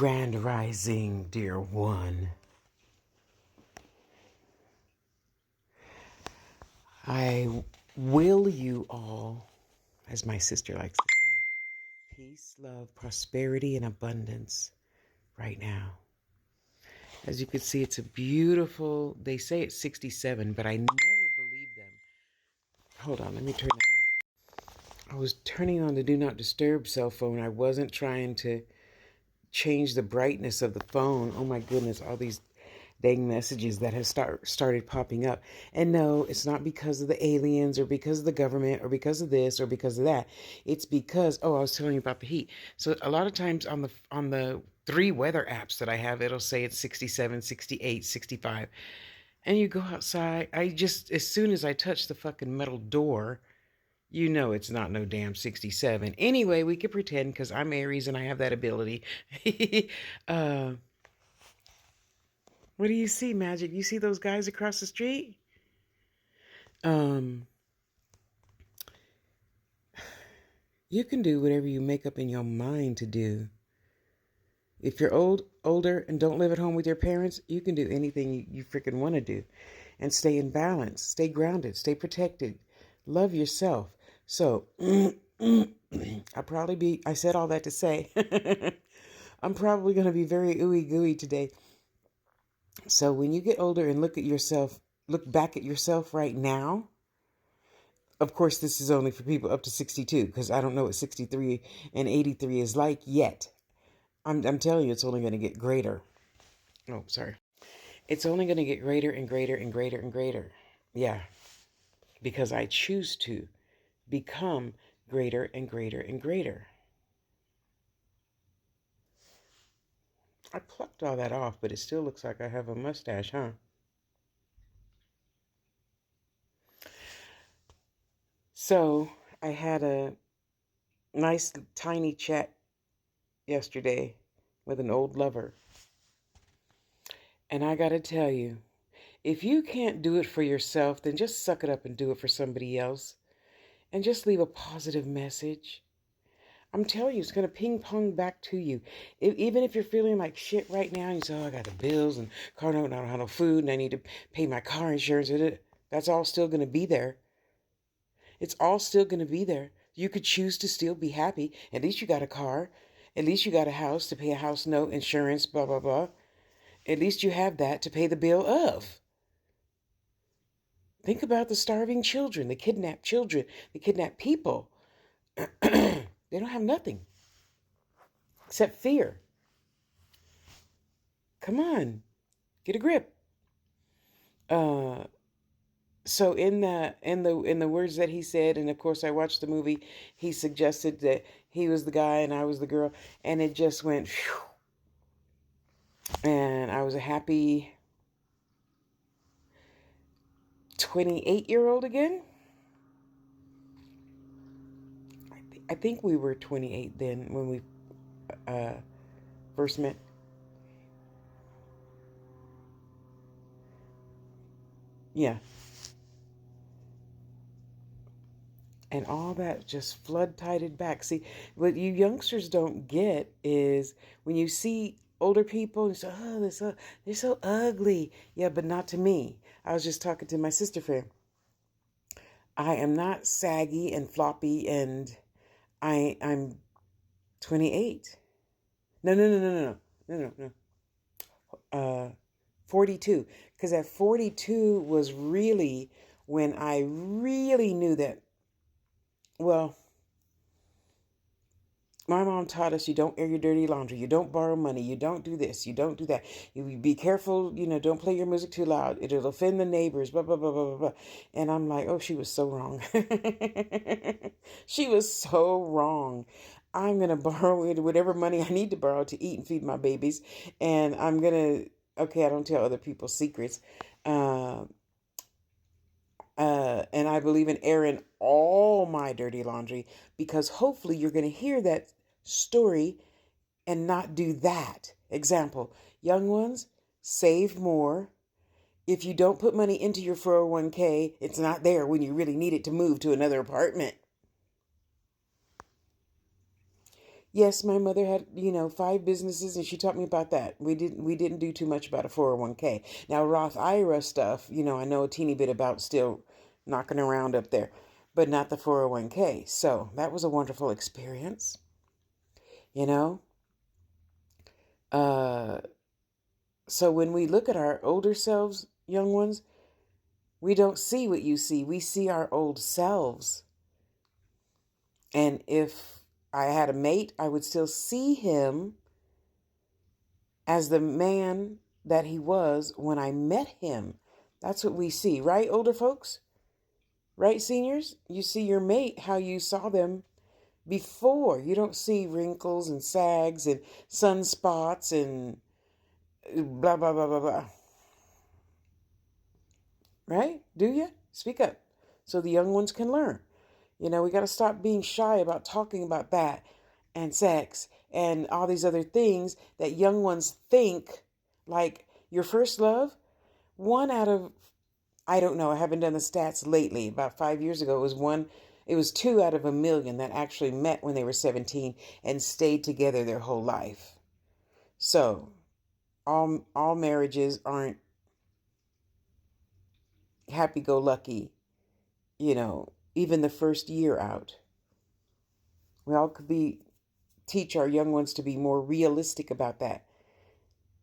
Grand Rising, dear one. I will you all, as my sister likes to say, peace, love, prosperity, and abundance right now. As you can see, it's a beautiful, they say it's 67, but I never believe them. Hold on, let me turn it off. I was turning on the do not disturb cell phone. I wasn't trying to change the brightness of the phone. Oh my goodness, all these dang messages that have started popping up. And no, it's not because of the aliens or because of the government or because of this or because of that. It's because, I was telling you about the heat. So a lot of times on the three weather apps that I have, it'll say it's 67, 68, 65. And you go outside, as soon as I touch the fucking metal door, you know it's not no damn 67. Anyway, we could pretend because I'm Aries and I have that ability. uh, what do you see, Magic? You see those guys across the street? Um, you can do whatever you make up in your mind to do. If you're older, and don't live at home with your parents, you can do anything you freaking want to do. And stay in balance, stay grounded, stay protected. Love yourself. So, I said all that to say, I'm probably going to be very ooey gooey today. So when you get older and look back at yourself right now, of course, this is only for people up to 62, because I don't know what 63 and 83 is like yet. I'm telling you, it's only going to get greater. Oh, sorry. It's only going to get greater and greater and greater and greater. Yeah, because I choose to become greater and greater and greater. I plucked all that off, but it still looks like I have a mustache, huh? So I had a nice tiny chat yesterday with an old lover. And I got to tell you, if you can't do it for yourself, then just suck it up and do it for somebody else. And just leave a positive message. I'm telling you, it's going to ping pong back to you. Even if you're feeling like shit right now, and you say, I got the bills and car note, and I don't have no food, and I need to pay my car insurance. That's all still going to be there. It's all still going to be there. You could choose to still be happy. At least you got a car. At least you got a house to pay a house note, insurance, blah, blah, blah. At least you have that to pay the bill of. Think about the starving children, the kidnapped people. They don't have nothing except fear. Come on, get a grip. So in the words that he said, and of course I watched the movie, he suggested that he was the guy and I was the girl, and it just went phew. And I was a happy 28-year-old again. I think we were 28 then when we first met. Yeah. And all that just flood tided back. See, what you youngsters don't get is when you see older people and say, oh, they're so ugly. Yeah, but not to me. I was just talking to my sister friend. I am not saggy and floppy, and I'm 28. No. 42. Because at 42 was really when I really knew that, well, my mom taught us you don't air your dirty laundry, you don't borrow money, you don't do this, you don't do that. You be careful, don't play your music too loud. It'll offend the neighbors, blah, blah, blah, blah, blah. And I'm like, oh, she was so wrong. She was so wrong. I'm going to borrow whatever money I need to borrow to eat and feed my babies. And I'm going to, okay, I don't tell other people's secrets. And I believe in airing all my dirty laundry, because hopefully you're going to hear that story and not do that. Example, young ones, save more. If you don't put money into your 401k, it's not there when you really need it to move to another apartment. Yes, my mother had, 5 businesses, and she taught me about that. We didn't do too much about a 401k. Now, Roth IRA stuff, I know a teeny bit about, still knocking around up there, but not the 401k. So that was a wonderful experience, you know. Uh, so when we look at our older selves, young ones, we don't see what you see. We see our old selves. And if I had a mate, I would still see him as the man that he was when I met him. That's what we see, right, older folks? Right, seniors? You see your mate how you saw them before. You don't see wrinkles and sags and sunspots and blah, blah, blah, blah, blah. Right? Do you? Speak up so the young ones can learn. We got to stop being shy about talking about that and sex and all these other things that young ones think, like your first love. One out of, I don't know, I haven't done the stats lately. About 5 years ago, it was 2 out of 1 million that actually met when they were 17 and stayed together their whole life. So all marriages aren't happy-go-lucky, even the first year out. We all could teach our young ones to be more realistic about that.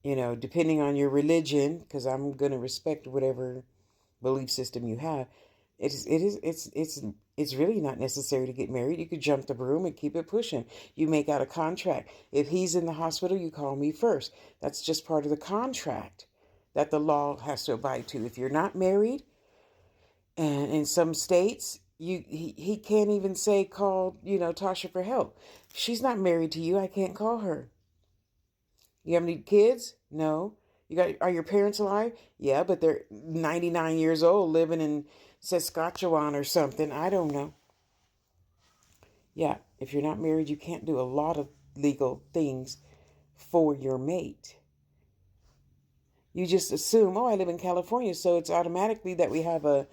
Depending on your religion, because I'm going to respect whatever belief system you have. It's really not necessary to get married. You could jump the broom and keep it pushing. You make out a contract. If he's in the hospital, you call me first. That's just part of the contract that the law has to abide to. If you're not married, and in some states, he can't even say call, Tasha for help. If she's not married to you, I can't call her. You have any kids? No. Are your parents alive? Yeah, but they're 99 years old living in Saskatchewan or something. I don't know. Yeah, if you're not married, you can't do a lot of legal things for your mate. You just assume, I live in California, so it's automatically that we have a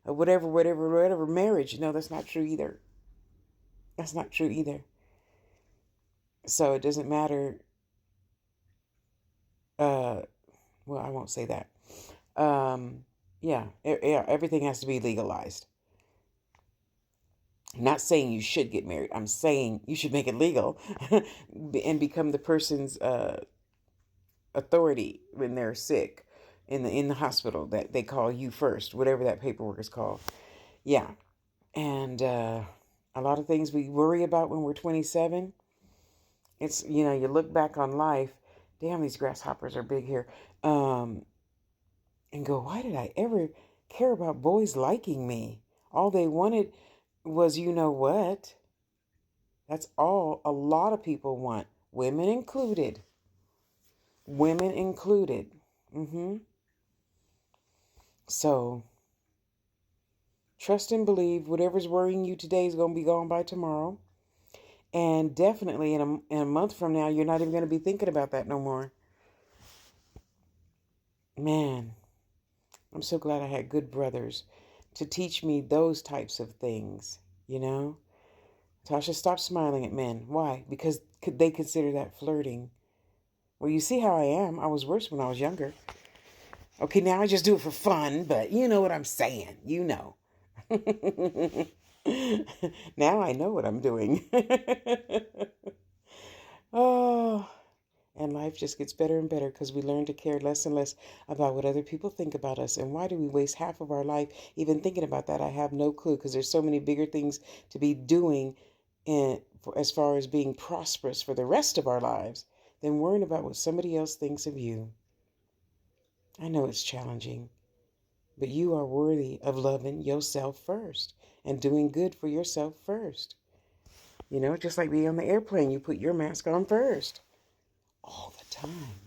whatever marriage. No, that's not true either. That's not true either. So it doesn't matter. Well, I won't say that. Yeah, everything has to be legalized. I'm not saying you should get married. I'm saying you should make it legal and become the person's authority when they're sick in the hospital, that they call you first, whatever that paperwork is called. Yeah. And a lot of things we worry about when we're 27. It's, you look back on life. Damn, these grasshoppers are big here. And go, why did I ever care about boys liking me? All they wanted was, what? That's all a lot of people want. Women included. Women included. So, trust and believe whatever's worrying you today is going to be gone by tomorrow. And definitely in a month from now, you're not even going to be thinking about that no more. Man, I'm so glad I had good brothers to teach me those types of things, Tasha, stop smiling at men. Why? Because they consider that flirting. Well, you see how I am. I was worse when I was younger. Okay, now I just do it for fun, but you know what I'm saying. You know. Now I know what I'm doing. Oh, and life just gets better and better because we learn to care less and less about what other people think about us. And why do we waste half of our life even thinking about that? I have no clue, because there's so many bigger things to be doing as far as being prosperous for the rest of our lives than worrying about what somebody else thinks of you. I know it's challenging, but you are worthy of loving yourself first and doing good for yourself first. Just like being on the airplane, you put your mask on first all the time.